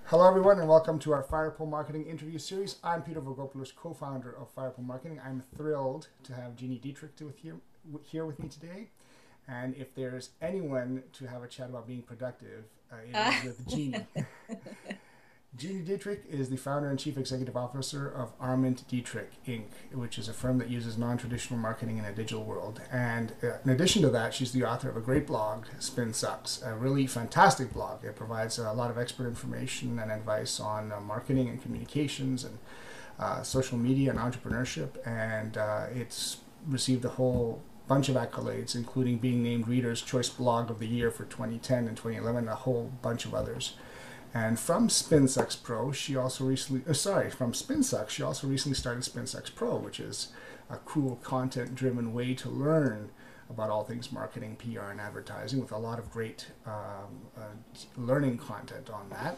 Hello, everyone, and welcome to our Firepole Marketing interview series. I'm Peter Vogopoulos, co-founder of Firepole Marketing. I'm thrilled to have Gini Dietrich here with me today. And if there's anyone to have a chat about being productive, it is with Gini. Gini Dietrich is the founder and chief executive officer of Arment-Dietrich, Inc., which is a firm that uses non-traditional marketing in a digital world. And in addition to that, she's the author of a great blog, Spin Sucks, a really fantastic blog. It provides a lot of expert information and advice on marketing and communications and social media and entrepreneurship. And it's received a whole bunch of accolades, including being named Reader's Choice Blog of the Year for 2010 and 2011, and a whole bunch of others. And from SpinSucks Pro, she also recently, from SpinSucks, she also recently started SpinSucks Pro, which is a cool content-driven way to learn about all things marketing, PR, and advertising, with a lot of great learning content on that.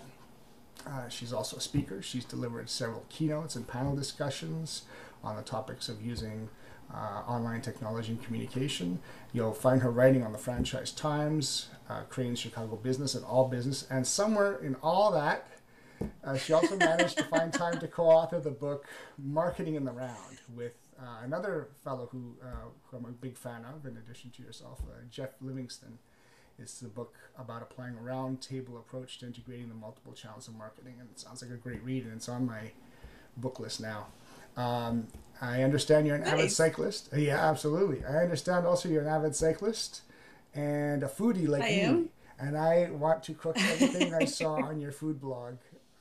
She's also a speaker. She's delivered several keynotes and panel discussions on the topics of using online technology and communication. You'll find her writing on the Franchise Times, Crane's Chicago Business, and All Business. And somewhere in all that, she also managed to find time to co-author the book Marketing in the Round with another fellow who I'm a big fan of, in addition to yourself, Jeff Livingston. It's the book about applying a round-table approach to integrating the multiple channels of marketing. And it sounds like a great read, and it's on my book list now. I understand you're an avid cyclist. Yeah, absolutely. I understand also you're an avid cyclist and a foodie like me. And I want to cook everything I saw on your food blog.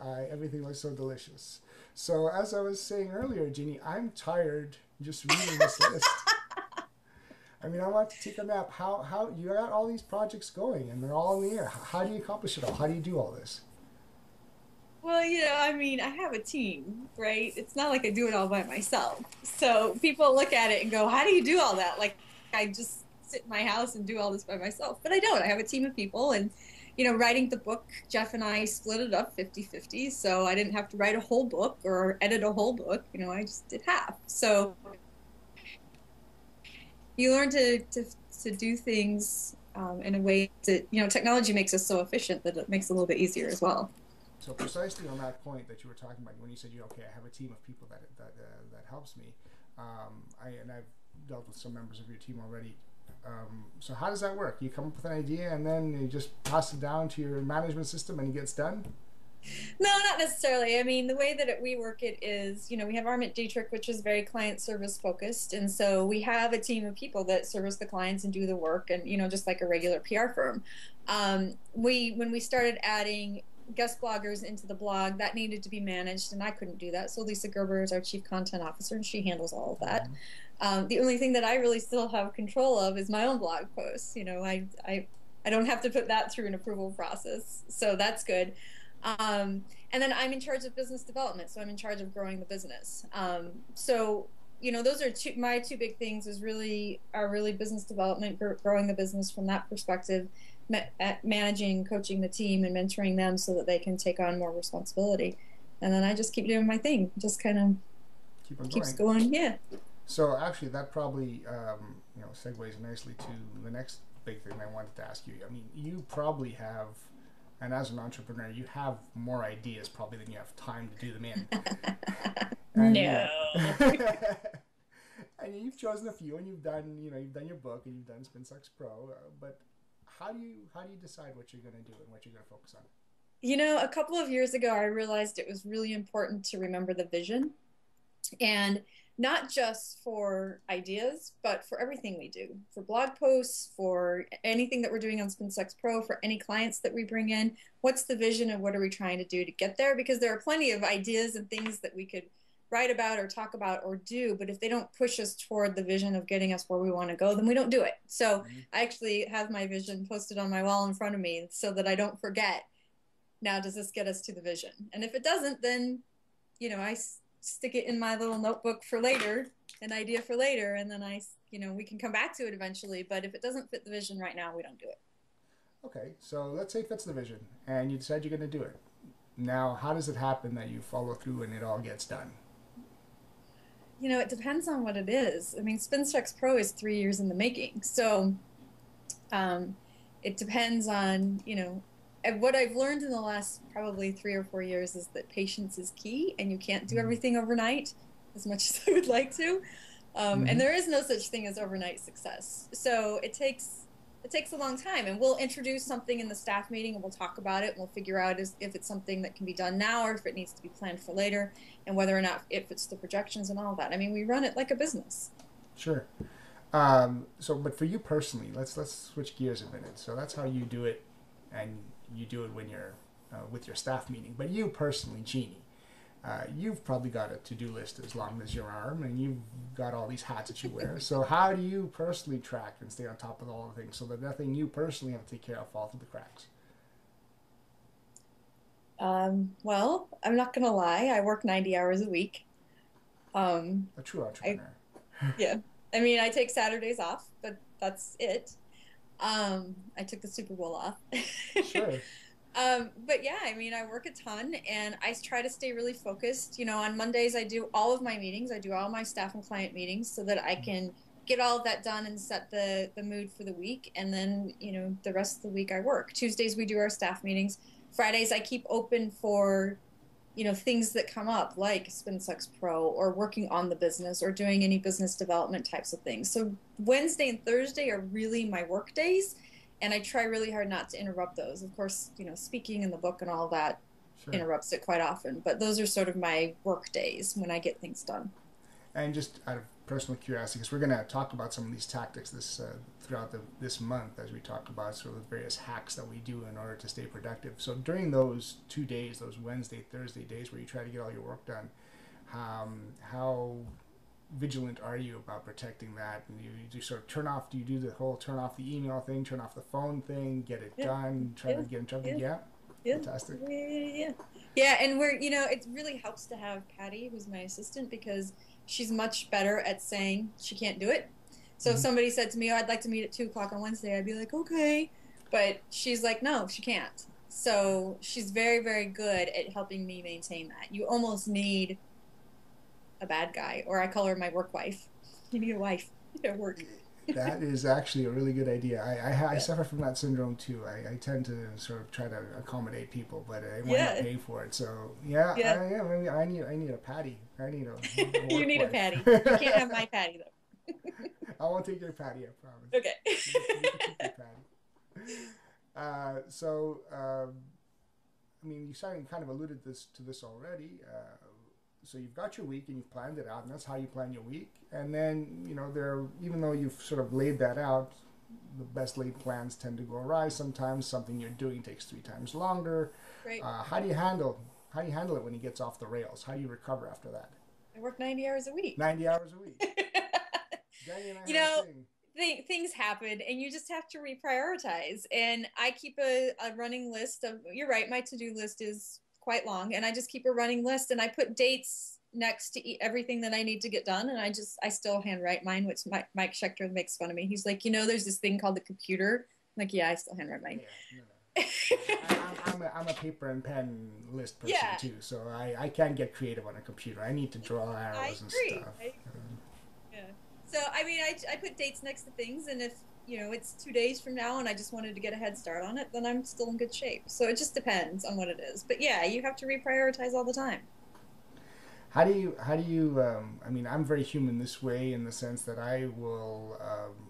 Everything looks so delicious. So as I was saying earlier, Gini, I'm tired just reading this list. I mean, I want to take a nap. How you got all these projects going and they're all in the air. How do you accomplish it all? How do you do all this? Well, I mean, I have a team, right? It's not like I do it all by myself. So people look at it and go, how do you do all that? Like, I just sit in my house and do all this by myself. But I don't. I have a team of people. And, writing the book, Jeff and I split it up 50-50. So I didn't have to write a whole book or edit a whole book. I just did half. So you learn to do things in a way that, technology makes us so efficient that it makes it a little bit easier as well. So precisely on that point that you were talking about, when you said, okay, I have a team of people that helps me, I've dealt with some members of your team already. So how does that work? You come up with an idea and then you just pass it down to your management system and it gets done? No, not necessarily. I mean, the way that we work it is, we have Arment-Dietrich, which is very client service focused. And so we have a team of people that service the clients and do the work and, just like a regular PR firm. When we started adding guest bloggers into the blog, that needed to be managed, and I couldn't do that. So Lisa Gerber is our chief content officer, and she handles all of that. The only thing that I really still have control of is my own blog posts. I don't have to put that through an approval process, so that's good. And then I'm in charge of business development, so I'm in charge of growing the business. So those are my two big things. Is really business development, growing the business from that perspective, managing, coaching the team, and mentoring them so that they can take on more responsibility. And then I just keep doing my thing, just kind of keeps going. Yeah. So actually, that probably segues nicely to the next big thing I wanted to ask you. I mean, you probably have, and as an entrepreneur, you have more ideas probably than you have time to do them in. No. And you've chosen a few, and you've done your book, and you've done SpinSucks Pro. But how do you decide what you're going to do and what you're going to focus on? A couple of years ago, I realized it was really important to remember the vision, and not just for ideas, but for everything we do, for blog posts, for anything that we're doing on SpinSucks Pro, for any clients that we bring in. What's the vision and what are we trying to do to get there? Because there are plenty of ideas and things that we could write about or talk about or do, but if they don't push us toward the vision of getting us where we want to go, then we don't do it. So I actually have my vision posted on my wall in front of me so that I don't forget, now does this get us to the vision? And if it doesn't, then I stick it in my little notebook for later, an idea for later, and then we can come back to it eventually. But if it doesn't fit the vision right now, we don't do it. Okay, so let's say it fits the vision and you decide you're going to do it. Now, how does it happen that you follow through and it all gets done? It depends on what it is. I mean, SpinSucks Pro is 3 years in the making. So it depends on, And what I've learned in the last probably 3 or 4 years is that patience is key, and you can't do everything overnight as much as I would like to. And Mm-hmm. there is no such thing as overnight success. So it takes a long time, and we'll introduce something in the staff meeting, and we'll talk about it, and we'll figure out if it's something that can be done now or if it needs to be planned for later, and whether or not it fits the projections and all that. I mean, we run it like a business. Sure. So, but for you personally, let's switch gears a minute. So that's how you do it, and you do it when you're with your staff meeting. But you personally, Jeannie, you've probably got a to-do list as long as your arm, and you've got all these hats that you wear. So how do you personally track and stay on top of all the things so that nothing you personally have to take care of fall through the cracks? Well, I'm not gonna lie, I work 90 hours a week. Um, A true I entrepreneur. Yeah, I mean, I take Saturdays off, but that's it. I took the Super Bowl off. Sure. But yeah, I mean, I work a ton and I try to stay really focused. You know, on Mondays, I do all of my meetings. I do all my staff and client meetings so that I can get all of that done and set the mood for the week. And then, the rest of the week I work. Tuesdays, we do our staff meetings. Fridays, I keep open for things that come up like SpinSucks Pro or working on the business or doing any business development types of things. So Wednesday and Thursday are really my work days, and I try really hard not to interrupt those. Of course, speaking in the book and all that Sure. interrupts it quite often, but those are sort of my work days when I get things done. And just out of personal curiosity, because we're going to talk about some of these tactics throughout this month as we talk about sort of the various hacks that we do in order to stay productive. So during those 2 days, those Wednesday, Thursday days where you try to get all your work done, how vigilant are you about protecting that? And you do sort of do you do the whole turn off the email thing, turn off the phone thing, get it Yeah, done, try yeah, to get in trouble? yeah, Yeah, yeah, fantastic. yeah, yeah. Yeah, and it really helps to have Patty, who's my assistant, because she's much better at saying she can't do it. So if Mm-hmm. somebody said to me, "Oh, I'd like to meet at 2 o'clock on Wednesday," I'd be like, "Okay," but she's like, "No, she can't." So she's very, very good at helping me maintain that. You almost need a bad guy, or I call her my work wife. You need a wife at work. That is actually a really good idea. I Yeah, suffer from that syndrome too. I tend to sort of try to accommodate people, but I wind up yeah, paying for it. So yeah, yeah. yeah. Maybe I need a patty. I need a You work need a wife. Patty. You can't have my Patty though. I won't take your patty. I promise. Okay. You can keep your patty. I mean, you kind of alluded to this already. So you've got your week and you've planned it out, and that's how you plan your week. And then even though you've sort of laid that out, the best laid plans tend to go awry. Sometimes something you're doing takes 3 times longer. Great. How do you handle it when it gets off the rails? How do you recover after that? I work 90 hours a week. 90 hours a week. Danny and I you have a know, thing. things happen and you just have to reprioritize. And I keep a running list of, you're right, my to-do list is quite long, and I just keep a running list and I put dates next to everything that I need to get done. And I still handwrite mine, which Mike Schechter makes fun of me. He's like, there's this thing called the computer. I'm like, yeah, I still handwrite mine. Yeah, no, no. I'm a paper and pen list person Yeah, too, so I can't get creative on a computer. I need to draw I arrows and agree. stuff. Yeah. So I mean, I put dates next to things, and if it's 2 days from now, and I just wanted to get a head start on it, then I'm still in good shape. So it just depends on what it is. But yeah, you have to reprioritize all the time. How do you I mean, I'm very human this way in the sense that I will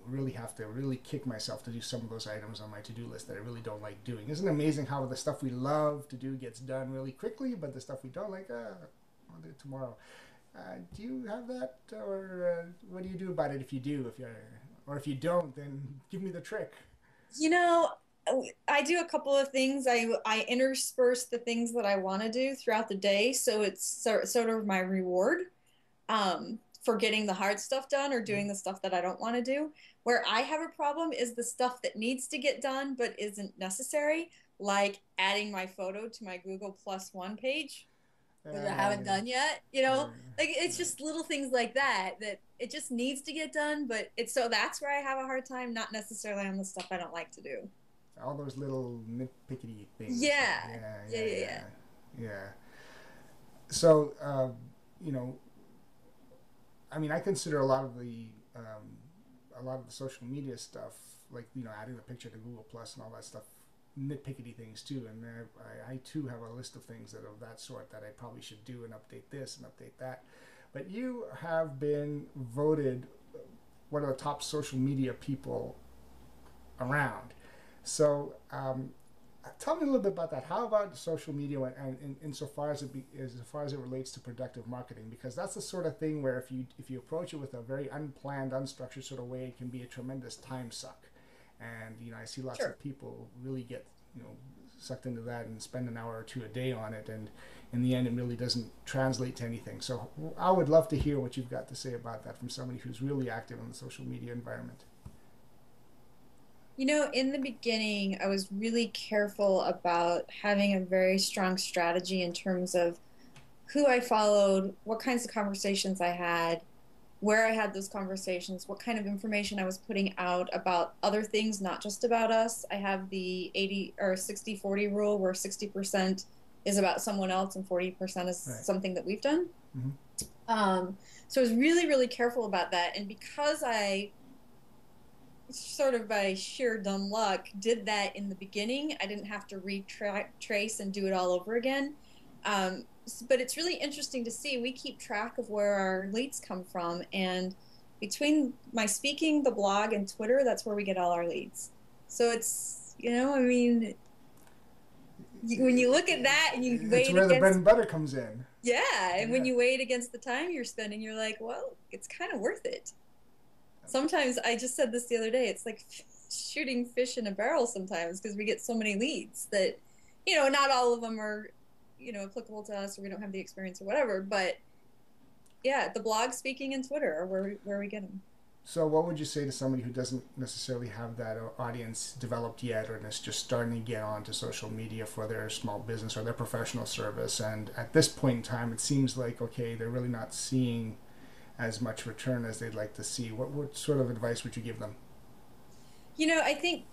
really have to really kick myself to do some of those items on my to-do list that I really don't like doing. Isn't it amazing how the stuff we love to do gets done really quickly, but the stuff we don't like, I'll do it tomorrow. Do you have that, or what do you do about it if you do? Or if you don't, then give me the trick. You know, I do a couple of things. I intersperse the things that I want to do throughout the day, so it's sort of my reward for getting the hard stuff done or doing the stuff that I don't want to do. Where I have a problem is the stuff that needs to get done but isn't necessary, like adding my photo to my Google+1 page, which I haven't Yeah, done yet. Like it's right. just little things like that that it just needs to get done, but it's so that's where I have a hard time, not necessarily on the stuff I don't like to do. All those little nitpicky things. Yeah, Yeah, yeah, yeah, yeah, yeah. yeah, yeah. So, you know, I mean, I consider a lot of the social media stuff, like adding the picture to Google Plus and all that stuff, nitpickety things too, and I too have a list of things that of that sort that I probably should do and update this and update that. But you have been voted one of the top social media people around. So tell me a little bit about that. How about social media and insofar as it relates to productive marketing? Because that's the sort of thing where if you approach it with a very unplanned, unstructured sort of way, it can be a tremendous time suck. And I see lots of people really get sucked into that and spend an hour or two a day on it, and in the end it really doesn't translate to anything. So I would love to hear what you've got to say about that from somebody who's really active in the social media environment. In the beginning, I was really careful about having a very strong strategy in terms of who I followed, what kinds of conversations I had, where I had those conversations, what kind of information I was putting out about other things, not just about us. I have the 80 or 60-40 rule where 60% is about someone else and 40% is something that we've done. Mm-hmm. So I was really, really careful about that. And because I sort of by sheer dumb luck did that in the beginning, I didn't have to retrace and do it all over again. But it's really interesting to see. We keep track of where our leads come from, and between my speaking, the blog, and Twitter, that's where we get all our leads. So it's, when you look at that and you weigh it against... It's where the bread and butter comes in. Yeah, and when you weigh it against the time you're spending, you're like, well, it's kind of worth it. Sometimes, I just said this the other day, it's like shooting fish in a barrel sometimes, because we get so many leads that, not all of them are applicable to us, or we don't have the experience or whatever, but yeah, the blog, speaking, and Twitter are where we get them. So what would you say to somebody who doesn't necessarily have that audience developed yet, or is just starting to get onto social media for their small business or their professional service, and at this point in time it seems like, okay, they're really not seeing as much return as they'd like to see? What sort of advice would you give them? I think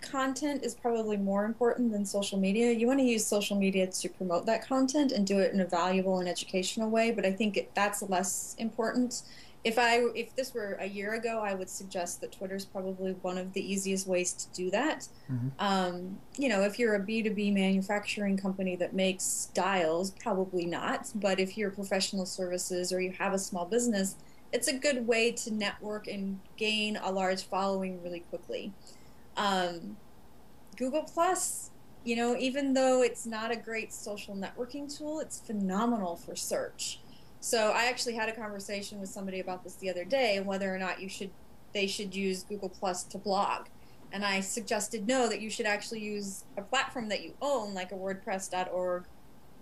content is probably more important than social media. You want to use social media to promote that content and do it in a valuable and educational way, but I think that's less important. If this were a year ago, I would suggest that Twitter's probably one of the easiest ways to do that. Mm-hmm. If you're a B2B manufacturing company that makes dials, probably not. But if you're professional services or you have a small business, it's a good way to network and gain a large following really quickly. Google Plus, even though it's not a great social networking tool, it's phenomenal for search. So I actually had a conversation with somebody about this the other day, and whether or not they should use Google Plus to blog. And I suggested no, that you should actually use a platform that you own, like a WordPress.org,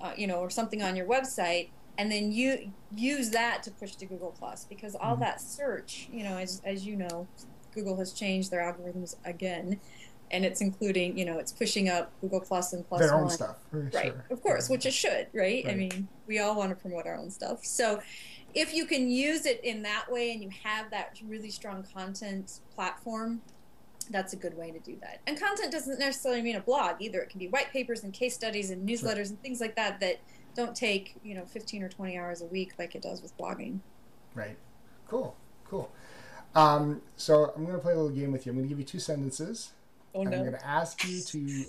or something on your website, and then you use that to push to Google Plus, because all that search, as you know, Google has changed their algorithms again. And it's including, it's pushing up Google Plus and Plus their One. own stuff, right? Sure. Of course, which it should, right? I mean, we all want to promote our own stuff. So, if you can use it in that way, and you have that really strong content platform, that's a good way to do that. And content doesn't necessarily mean a blog either. It can be white papers and case studies and newsletters and things like that don't take 15 or 20 hours a week like it does with blogging. Right. Cool. So I'm going to play a little game with you. I'm going to give you 2 sentences. Oh, no. I'm going to ask you to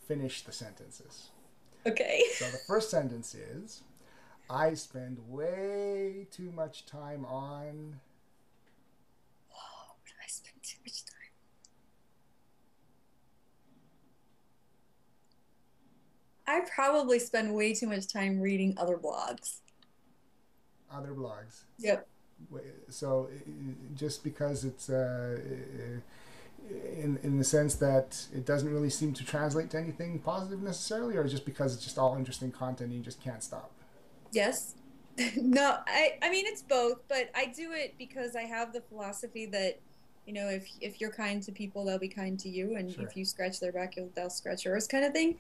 finish the sentences. Okay. So the first sentence is, I spend way too much time on... Oh, I spend too much time. I probably spend way too much time reading other blogs. Other blogs? Yep. So just because it's... in the sense that it doesn't really seem to translate to anything positive necessarily, or just because it's just all interesting content and you just can't stop? Yes. No, I mean, it's both, but I do it because I have the philosophy that, if you're kind to people, they'll be kind to you, and if you scratch their back, they'll scratch yours, kind of thing.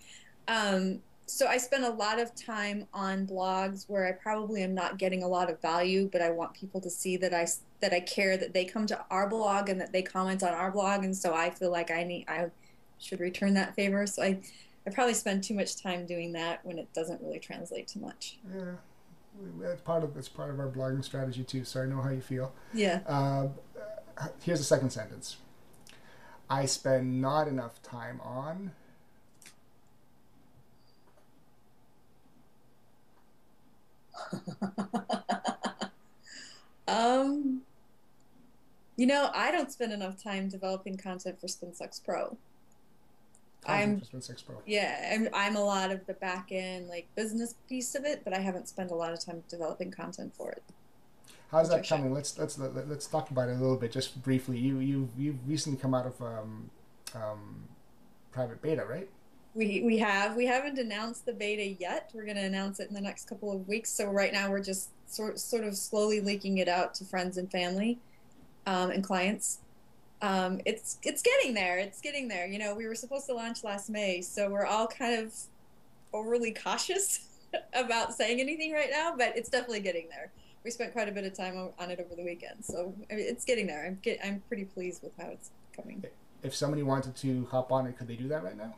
So I spend a lot of time on blogs where I probably am not getting a lot of value, but I want people to see that I care, that they come to our blog and that they comment on our blog, and so I feel like I should return that favor. So I probably spend too much time doing that when it doesn't really translate to much. Yeah, that's part of our blogging strategy too. So I know how you feel. Yeah. Here's the second sentence. I spend not enough time on. Um, you know, I don't spend enough time developing content for SpinSucks Pro. Content I'm, for Spin 6 Pro. yeah, I'm a lot of the back end like business piece of it, but I haven't spent a lot of time developing content for it, How's which I that should. coming? Let's talk about it a little bit, just briefly. You've recently come out of um, private beta, right? We haven't announced the beta yet. We're going to announce it in the next couple of weeks. So right now we're just sort of slowly leaking it out to friends and family, and clients. It's getting there. It's getting there. You know, we were supposed to launch last May, so we're all kind of overly cautious about saying anything right now, but it's definitely getting there. We spent quite a bit of time on it over the weekend, so I mean, it's getting there. I'm pretty pleased with how it's coming. If somebody wanted to hop on it, could they do that right now?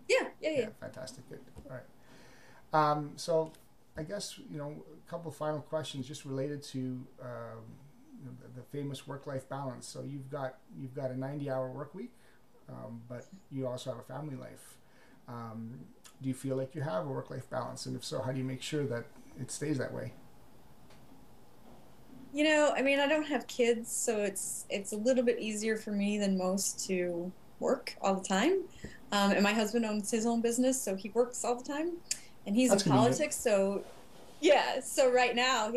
Yeah, yeah, Yeah, yeah. fantastic. Good. All right. So I guess, a couple final questions just related to the famous work-life balance. So you've got a 90-hour work week, but you also have a family life. Do you feel like you have a work-life balance? And if so, how do you make sure that it stays that way? You know, I mean, I don't have kids, so it's a little bit easier for me than most to work all the time. And my husband owns his own business, so he works all the time, and he's in That's convenient. politics. So yeah, so right now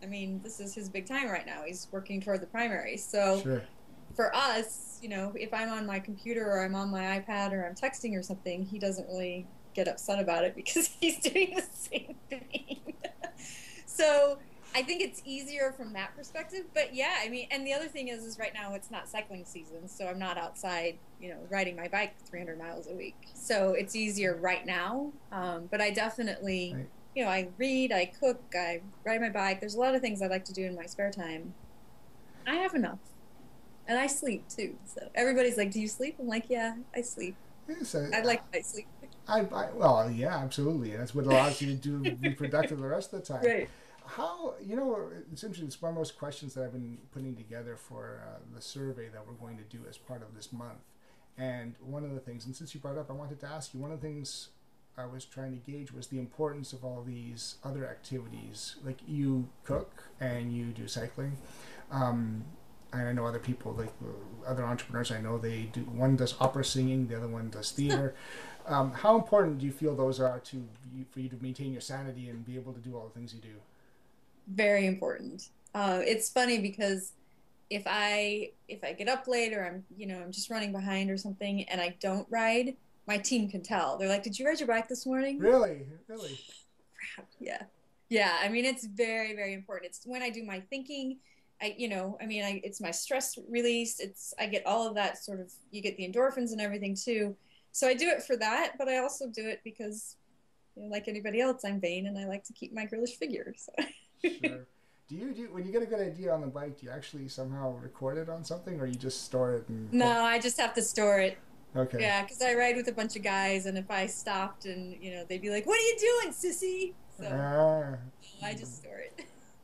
I mean, this is his big time right now. He's working toward the primary. So Sure. for us, you know, if I'm on my computer or I'm on my iPad or I'm texting or something, he doesn't really get upset about it because he's doing the same thing. So I think it's easier from that perspective. But yeah, I mean, and the other thing is right now it's not cycling season, so I'm not outside, you know, riding my bike 300 miles a week. So it's easier right now. But I definitely, Right. you know, I read, I cook, I ride my bike. There's a lot of things I like to do in my spare time. I have enough. And I sleep too. So everybody's like, "Do you sleep?" I'm like, "Yeah, I sleep. Yes, I like my sleep." well, yeah, absolutely. That's what allows you to be productive the rest of the time. Right. How, it's interesting. It's one of those questions that I've been putting together for the survey that we're going to do as part of this month. And one of the things, and since you brought it up, I wanted to ask you, one of the things I was trying to gauge was the importance of all these other activities. Like you cook and you do cycling. And I know other people, like other entrepreneurs I know, they do, one does opera singing, the other one does theater. How important do you feel those are for you to maintain your sanity and be able to do all the things you do? Very important. It's funny because if I get up late or I'm, you know, I'm just running behind or something and I don't ride, my team can tell. They're like, "Did you ride your bike this morning?" Really, really. Crap. Yeah. Yeah. I mean, it's very, very important. It's when I do my thinking. You know, I mean, it's my stress release. I get all of that sort of, you get the endorphins and everything too. So I do it for that, but I also do it because, you know, like anybody else, I'm vain and I like to keep my girlish figure. So. Sure. Do when you get a good idea on the bike? Do you actually somehow record it on something, or you just store it and No, hope? I just have to store it. Okay. Yeah, because I ride with a bunch of guys, and if I stopped and, you know, they'd be like, "What are you doing, sissy?" So Ah, I just store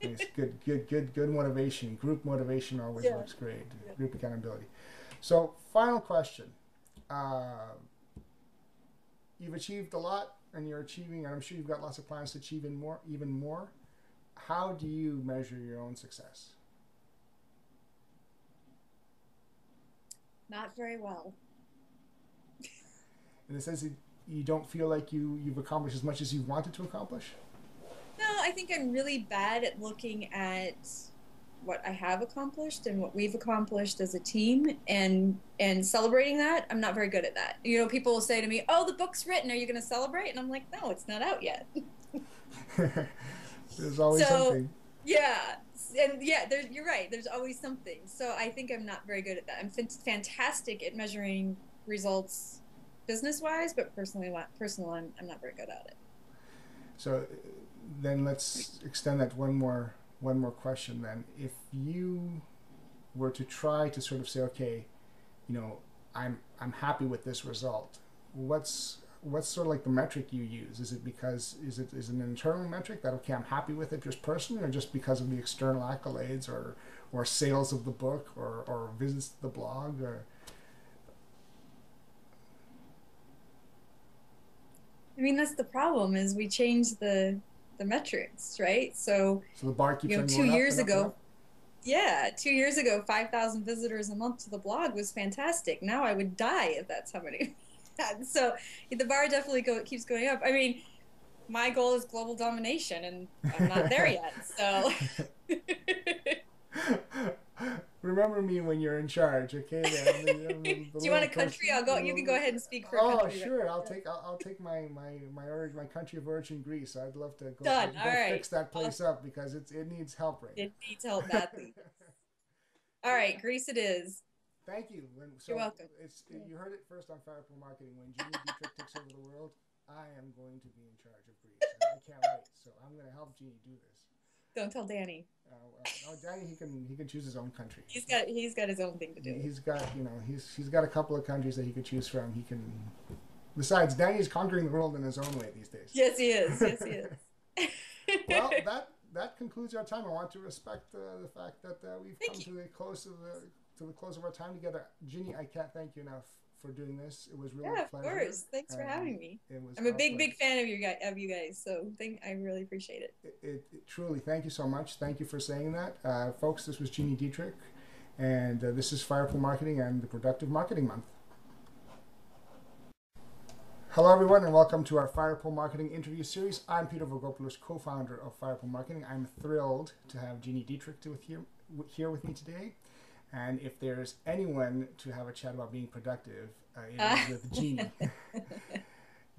nice. it. Good motivation. Group motivation always Yeah. works great. Yeah. Group accountability. So, final question. Uh, you've achieved a lot, and you're achieving, and I'm sure you've got lots of plans to achieve even more. How do you measure your own success? Not very well. In the sense that you don't feel like you've accomplished as much as you wanted to accomplish? No, I think I'm really bad at looking at what I have accomplished and what we've accomplished as a team and celebrating that. I'm not very good at that. You know, people will say to me, "Oh, the book's written. Are you going to celebrate?" And I'm like, "No, it's not out yet." There's always So, something. yeah. And yeah, you're right. There's always something. So I think I'm not very good at that. I'm fantastic at measuring results business wise, but personal, I'm not very good at it. So then let's extend that one more question then. If you were to try to sort of say, okay, you know, I'm happy with this result. What's sort of like the metric you use? Is it because is it an internal metric that, okay, I'm happy with it just personally, or just because of the external accolades or sales of the book or visits to the blog or mean, that's the problem is we changed the metrics, right? So, So the bar keeps on two going up years and up and ago, up. yeah, 2 years ago, 5,000 visitors a month to the blog was fantastic. Now I would die if that's how many we had. So the bar definitely keeps going up. I mean, my goal is global domination, and I'm not there yet. So, Remember me when you're in charge, okay? do The you want little a country? person. I'll go. You can go ahead and speak for a Oh, country. sure. I'll take my country of origin, Greece. I'd love to Done. All go right. fix that place Awesome. up because it needs help right It now. needs help badly. All right, Greece it is. Thank you. You're So welcome. you heard it first on Firepole Marketing. When Gini Dietrich takes over the world, I am going to be in charge of Greece. And I can't wait. So I'm going to help Gini do this. Don't tell Danny. No, Danny, he can choose his own country. He's got his own thing to do. He's got he's got a couple of countries that he could choose from. He can. Besides, Danny's conquering the world in his own way these days. Yes, he is. Yes, he is. Well, that concludes our time. I want to respect the fact that we've come to the close of our time together. Ginny, I can't thank you enough for doing this. It was really a pleasure. Of course. Thanks for having me. I'm a pleasure. big fan of you guys. So I really appreciate it. Truly, thank you so much. Thank you for saying that, folks. This was Gini Dietrich, and this is Firepole Marketing and the Productive Marketing Month. Hello everyone and welcome to our Firepole Marketing interview series. I'm Peter Vogopoulos, co-founder of Firepole Marketing. I'm thrilled to have Gini Dietrich here with me today. And if there's anyone to have a chat about being productive, it is with Gini.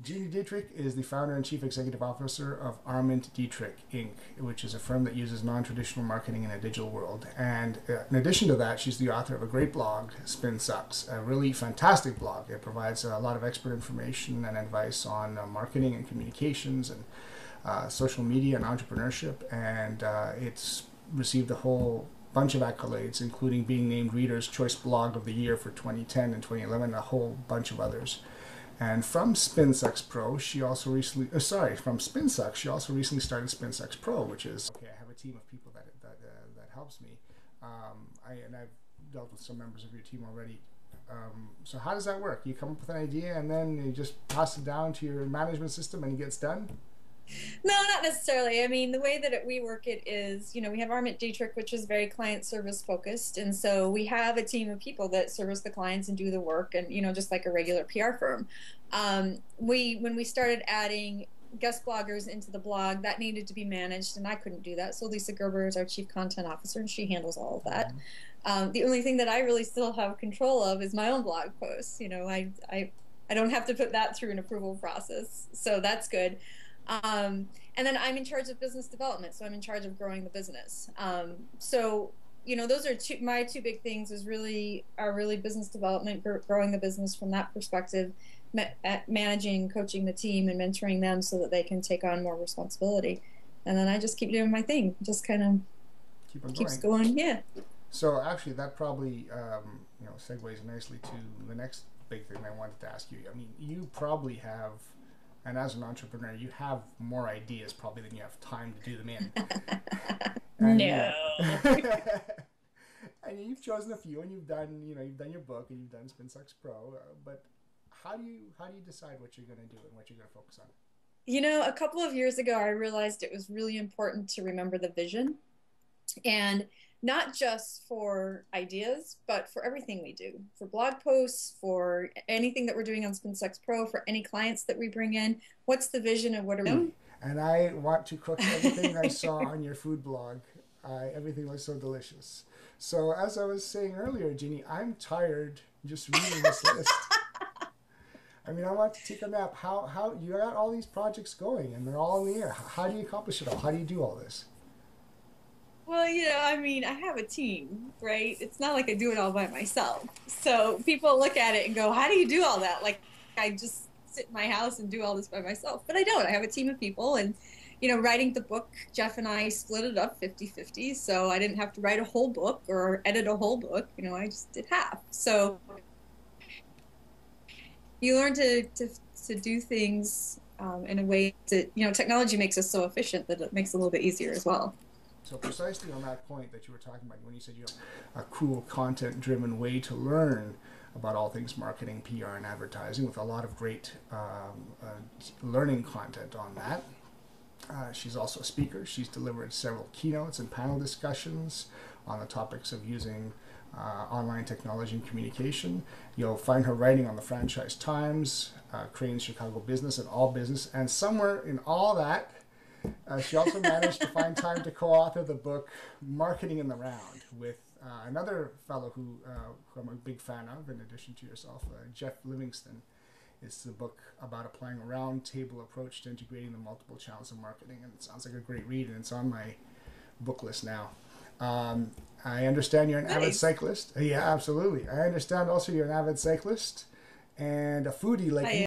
Gini Dietrich is the founder and chief executive officer of Arment-Dietrich, Inc., which is a firm that uses non-traditional marketing in a digital world. And in addition to that, she's the author of a great blog, Spin Sucks, a really fantastic blog. It provides a lot of expert information and advice on marketing and communications and social media and entrepreneurship. And it's received a whole bunch of accolades, including being named Reader's Choice Blog of the Year for 2010 and 2011, and a whole bunch of others. And from SpinSucks Pro, she also recently, from SpinSucks, she also recently started SpinSucks Pro, which is, okay, I have a team of people that helps me. I've dealt with some members of your team already. So how does that work? You come up with an idea and then you just pass it down to your management system and it gets done? No, not necessarily. I mean, the way that we work it is, we have Arment-Dietrich, which is very client service focused. And so we have a team of people that service the clients and do the work and, just like a regular PR firm. When we started adding guest bloggers into the blog, that needed to be managed and I couldn't do that. So Lisa Gerber is our chief content officer and she handles all of that. The only thing that I really still have control of is my own blog posts. I don't have to put that through an approval process. So that's good. And then I'm in charge of business development, so I'm in charge of growing the business. So those are my two big things is really business development, growing the business from that perspective, managing, coaching the team, and mentoring them so that they can take on more responsibility. And then I just keep doing my thing, just kind of keeps going. Yeah. So actually, that probably segues nicely to the next big thing I wanted to ask you. I mean, you probably have. And as an entrepreneur, you have more ideas probably than you have time to do them in. No. And you've chosen a few, and you've done your book, and you've done SpinSucks Pro. But how do you decide what you're going to do and what you're going to focus on? A couple of years ago, I realized it was really important to remember the vision, and not just for ideas, but for everything we do, for blog posts, for anything that we're doing on SpinSucks Pro, for any clients that we bring in. What's the vision of what are we doing? And I want to cook everything I saw on your food blog. Everything was so delicious. So as I was saying earlier, Gini, I'm tired just reading this list. I mean, I want to take a nap. How you got all these projects going and they're all in the air. How do you accomplish it all? How do you do all this? Well, I mean, I have a team, right? It's not like I do it all by myself. So people look at it and go, how do you do all that? Like, I just sit in my house and do all this by myself. But I don't. I have a team of people. And, writing the book, Jeff and I split it up 50-50. So I didn't have to write a whole book or edit a whole book. I just did half. So you learn to do things in a way that, technology makes us so efficient that it makes it a little bit easier as well. So precisely on that point that you were talking about, when you said you have a cool content-driven way to learn, about all things marketing, PR, and advertising, with a lot of great learning content on that. She's also a speaker. She's delivered several keynotes and panel discussions on the topics of using online technology and communication. You'll find her writing on the Franchise Times, Crane's Chicago Business, and All Business. And somewhere in all that, she also managed to find time to co-author the book Marketing in the Round with another fellow who I'm a big fan of, in addition to yourself, Jeff Livingston. It's the book about applying a round-table approach to integrating the multiple channels of marketing, and it sounds like a great read, and it's on my book list now. I understand you're an avid cyclist. Yeah, absolutely. I understand also you're an avid cyclist and a foodie like me.